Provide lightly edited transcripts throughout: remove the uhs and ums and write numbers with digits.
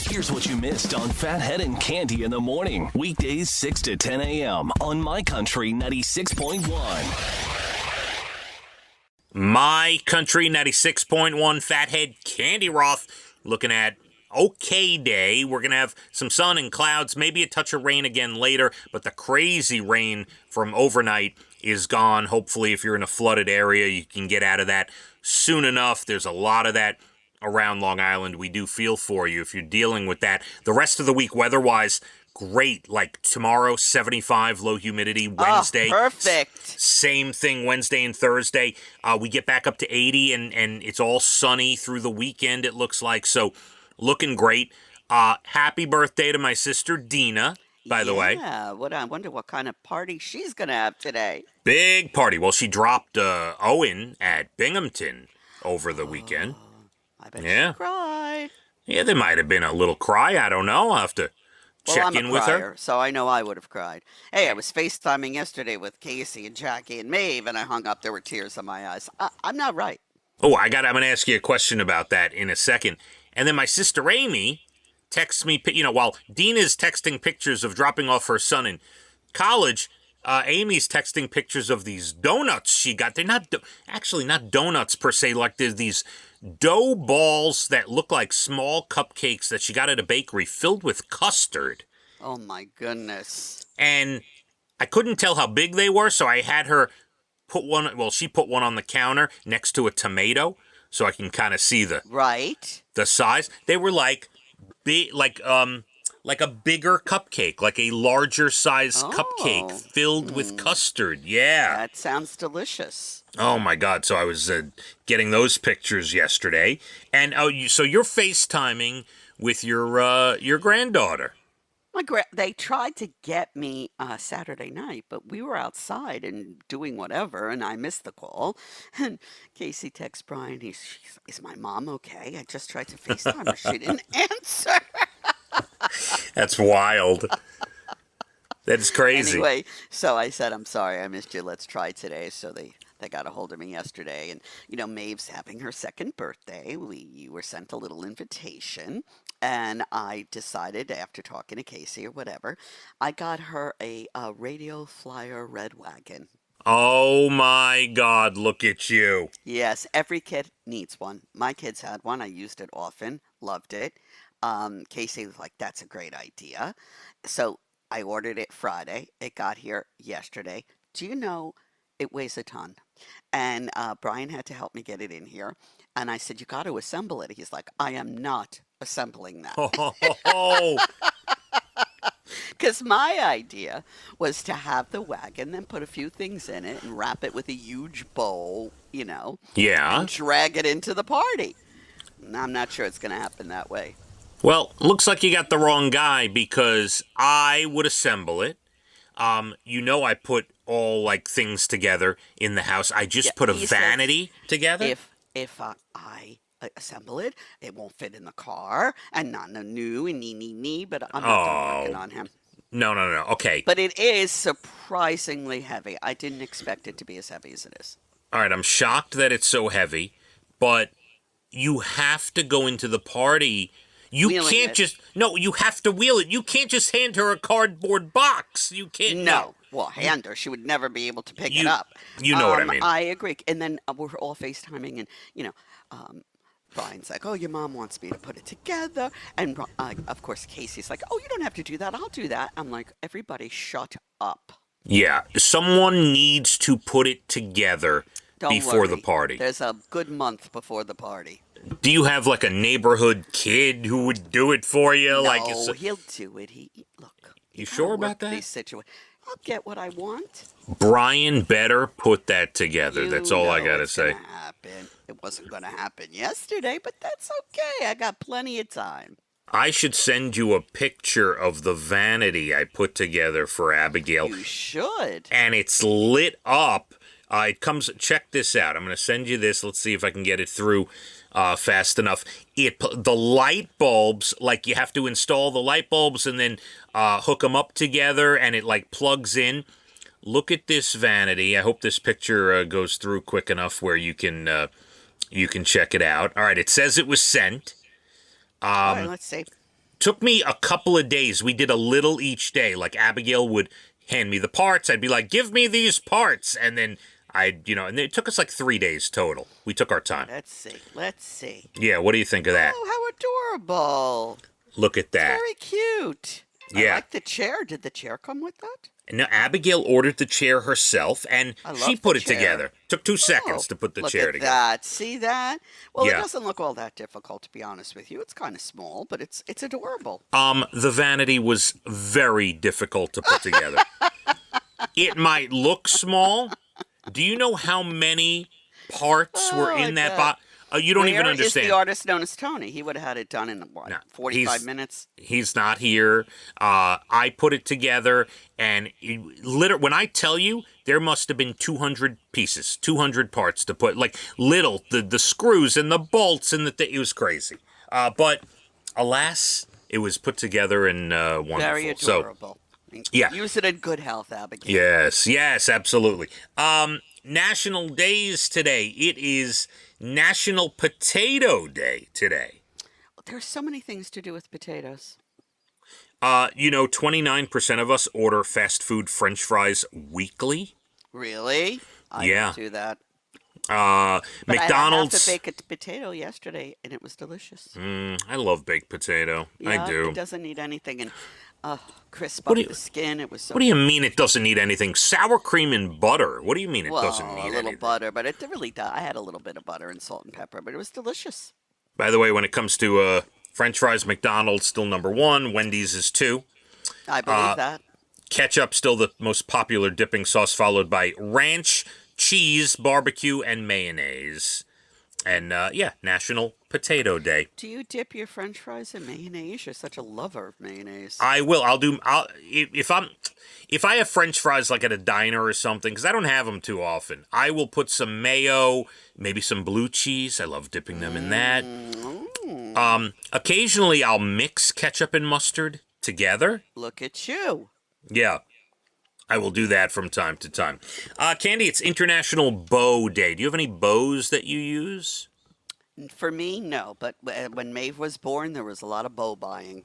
Here's what you missed on Phathead and Cande in the morning. Weekdays 6 to 10 a.m. on My Country 96.1. My Country 96.1 Phathead Cande Roth looking at okay day. We're going to have some sun and clouds, maybe a touch of rain again later, but the crazy rain from overnight is gone. Hopefully, if you're in a flooded area, you can get out of that soon enough. There's a lot of that around Long Island. We do feel for you if you're dealing with that. The rest of the week, weather-wise, great. Like tomorrow, 75, low humidity. Wednesday, perfect. Same thing Wednesday and Thursday. We get back up to 80, and it's all sunny through the weekend, it looks like. So, looking great. Happy birthday to my sister, Dina, by the way. Yeah, I wonder what kind of party she's going to have today. Big party. Well, she dropped Owen at Binghamton over the weekend. I bet she cried. Yeah, there might have been a little cry. I don't know. I'll have to check in with her. So I know I would have cried. Hey, I was FaceTiming yesterday with Casey and Jackie and Maeve, and I hung up. There were tears in my eyes. I'm not right. Oh, I'm going to ask you a question about that in a second. And then my sister Amy texts me, while Dina's texting pictures of dropping off her son in college, Amy's texting pictures of these donuts she got. They're not donuts per se. Like there's these dough balls that look like small cupcakes that she got at a bakery filled with custard. Oh, my goodness. And I couldn't tell how big they were, so I had her she put one on the counter next to a tomato so I can kind of see the size. They were like a bigger cupcake, like a larger size cupcake filled with custard. Yeah. That sounds delicious. Oh, my God. So I was getting those pictures yesterday. And so you're FaceTiming with your granddaughter. They tried to get me Saturday night, but we were outside and doing whatever, and I missed the call. And Casey texts Brian, is my mom okay? I just tried to FaceTime her. She didn't answer. That's wild. That's crazy. Anyway, so I said, I'm sorry, I missed you. Let's try today. So they got a hold of me yesterday. And, Maeve's having her second birthday. We were sent a little invitation. And I decided, after talking to Casey or whatever, I got her a Radio Flyer Red Wagon. Oh, my God, look at you. Yes, every kid needs one. My kids had one. I used it often. Loved it. Casey was like, that's a great idea. So I ordered it Friday. It got here yesterday. Do you know it weighs a ton? And Brian had to help me get it in here. And I said, you got to assemble it. He's like, I am not assembling that. Because my idea was to have the wagon, then put a few things in it and wrap it with a huge bowl, Yeah. and drag it into the party. I'm not sure it's going to happen that way. Well, looks like you got the wrong guy because I would assemble it. I put all things together in the house. I just put a vanity together. If I assemble it, it won't fit in the car, and not no new and nee, but I'm not done working on him. No. Okay. But it is surprisingly heavy. I didn't expect it to be as heavy as it is. All right, I'm shocked that it's so heavy, but you have to go into the party. You can't just... No, you have to wheel it. You can't just hand her a cardboard box. You can't... No. Well, hand her. She would never be able to pick it up. You know what I mean. I agree. And then we're all FaceTiming, and, Brian's like, oh, your mom wants me to put it together. And, of course, Casey's like, oh, you don't have to do that. I'll do that. I'm like, everybody shut up. Yeah. Someone needs to put it together before the party. There's a good month before the party. Do you have a neighborhood kid who would do it for you? No, he'll do it. Look. You sure about that? I'll get what I want. Brian better put that together. That's all I gotta say. It wasn't gonna happen yesterday, but that's okay. I got plenty of time. I should send you a picture of the vanity I put together for Abigail. You should. And it's lit up. It comes. Check this out. I'm going to send you this. Let's see if I can get it through fast enough. The light bulbs, you have to install the light bulbs and then hook them up together, and it plugs in. Look at this vanity. I hope this picture goes through quick enough where you can check it out. All right. It says it was sent. All right. Let's see. Took me a couple of days. We did a little each day. Like Abigail would hand me the parts. I'd be like, give me these parts. And then and it took us like 3 days total. We took our time. Let's see. Let's see. Yeah, what do you think of that? Oh, how adorable. Look at that. Very cute. Yeah. I like the chair. Did the chair come with that? And now Abigail ordered the chair herself, and she love put the it chair. together. Took 2 seconds to put the chair Look at together. that. See that? Well, Yeah. it doesn't look all that difficult, to be honest with you. It's kind of small, but it's adorable. The vanity was very difficult to put together. It might look small. Do you know how many parts were in that box? You don't even understand. Where is the artist known as Tony? He would have had it done in, what, No, 45 minutes? He's not here. I put it together, and when I tell you, there must have been 200 pieces, 200 parts to put, like little, the screws and the bolts, and it was crazy. But alas, it was put together and wonderful. Very adorable. Yeah. Use it in good health, Abigail. Yes, absolutely. National days today. It is National Potato Day today. There's so many things to do with potatoes. 29% of us order fast food French fries weekly. Really? I Yeah. don't do that. McDonald's. I had to bake a potato yesterday, and it was delicious. I love baked potato. Yeah, I do. It doesn't need anything, and crisp up the skin. It was so. What do you mean it doesn't need anything? Sour cream and butter. What do you mean it doesn't need a little anything? butter, but it really does. I had a little bit of butter and salt and pepper, but it was delicious. By the way, when it comes to French fries, McDonald's still number 1. Wendy's is 2. I believe that. Ketchup still the most popular dipping sauce, followed by ranch, cheese, barbecue, and mayonnaise. And National Potato Day. Do you dip your French fries in mayonnaise? You're such a lover of mayonnaise. I will. If I have French fries like at a diner or something, because I don't have them too often, I will put some mayo, maybe some blue cheese. I love dipping them in that. Occasionally I'll mix ketchup and mustard together. Look at you. Yeah. I will do that from time to time. Cande, it's International Bow Day. Do you have any bows that you use? For me, no. But when Maeve was born, there was a lot of bow buying.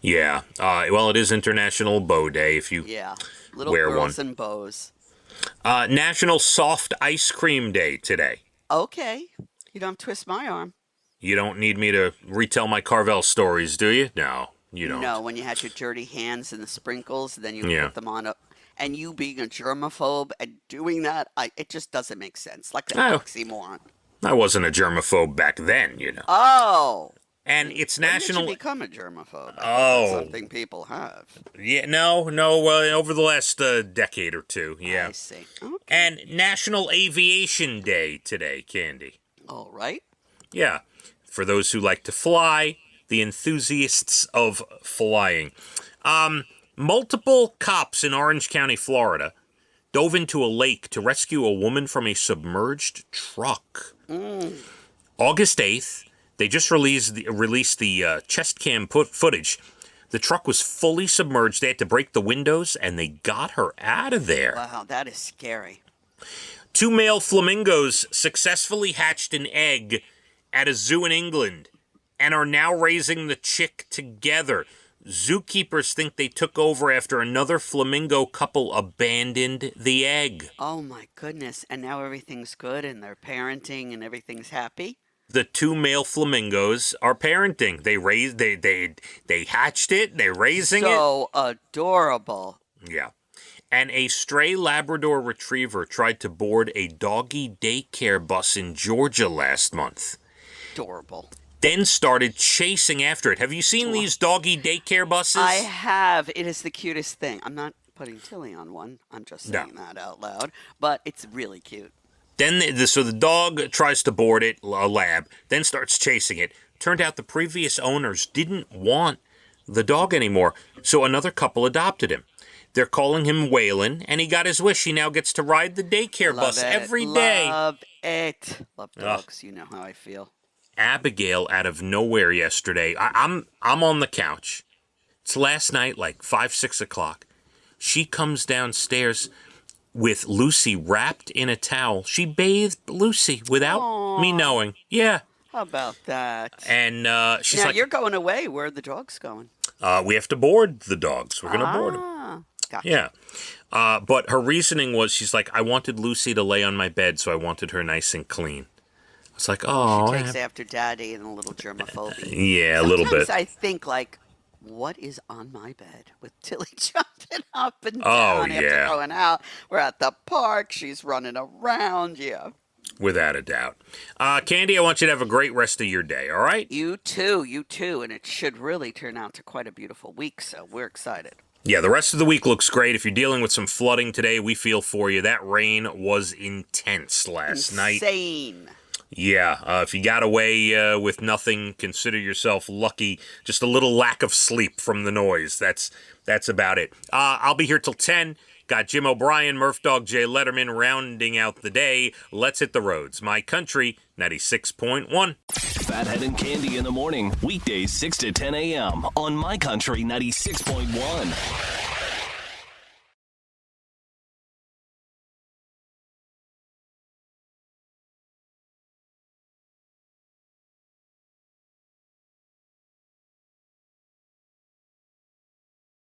Yeah. Well, it is International Bow Day if you Little wear girls one. and bows. National Soft Ice Cream Day today. Okay. You don't twist my arm. You don't need me to retell my Carvel stories, do you? No, you don't. No, when you had your dirty hands and the sprinkles, then you put them on a... And you being a germaphobe and doing that, it just doesn't make sense. Like the oxymoron. I wasn't a germaphobe back then, Oh. And it's When National... did you become a germaphobe? Oh. That's something people have. Yeah, no, over the last decade or two, yeah. I see. Okay. And National Aviation Day today, Cande. All right. Yeah, for those who like to fly, the enthusiasts of flying. Multiple cops in Orange County, Florida, dove into a lake to rescue a woman from a submerged truck. August 8th, they just released the chest cam footage. The truck was fully submerged. They had to break the windows, and they got her out of there. Wow, that is scary. 2 male flamingos successfully hatched an egg at a zoo in England and are now raising the chick together. Zookeepers think they took over after another flamingo couple abandoned the egg. Oh my goodness. And now everything's good and they're parenting and everything's happy? The 2 male flamingos are parenting. They hatched it, they're raising it. So adorable. Yeah. And a stray Labrador retriever tried to board a doggy daycare bus in Georgia last month. Adorable. Then started chasing after it. Have you seen these doggy daycare buses? I have. It is the cutest thing. I'm not putting Tilly on one. I'm just saying that out loud. But it's really cute. Then so the dog tries to board it, a lab, then starts chasing it. Turned out the previous owners didn't want the dog anymore, so another couple adopted him. They're calling him Waylon, and he got his wish. He now gets to ride the daycare bus every day. Love it. Love dogs. You know how I feel. Abigail out of nowhere yesterday. I'm on the couch. It's last night, like 5, 6 o'clock. She comes downstairs with Lucy wrapped in a towel. She bathed Lucy without me knowing. Yeah. How about that? And she's Now like, you're going away. Where are the dogs going? we have to board the dogs. We're going to board them. Gotcha. Yeah. But her reasoning was, she's like, I wanted Lucy to lay on my bed, so I wanted her nice and clean. I was like, oh. She takes after Daddy and a little germophobia. Yeah, a little bit. Sometimes I think, like, what is on my bed with Tilly jumping up and Oh, down after yeah. going out? We're at the park. She's running around. Yeah. Without a doubt. Candy, I want you to have a great rest of your day, all right? You too. You too. And it should really turn out to quite a beautiful week, so we're excited. Yeah, the rest of the week looks great. If you're dealing with some flooding today, we feel for you. That rain was intense last night. Insane. Yeah, if you got away with nothing, consider yourself lucky. Just a little lack of sleep from the noise. That's about it. I'll be here till 10. Got Jim O'Brien, Murph Dog, Jay Letterman rounding out the day. Let's hit the roads. My Country 96.1. Phathead and Cande in the morning, weekdays 6 to 10 a.m. on My Country 96.1.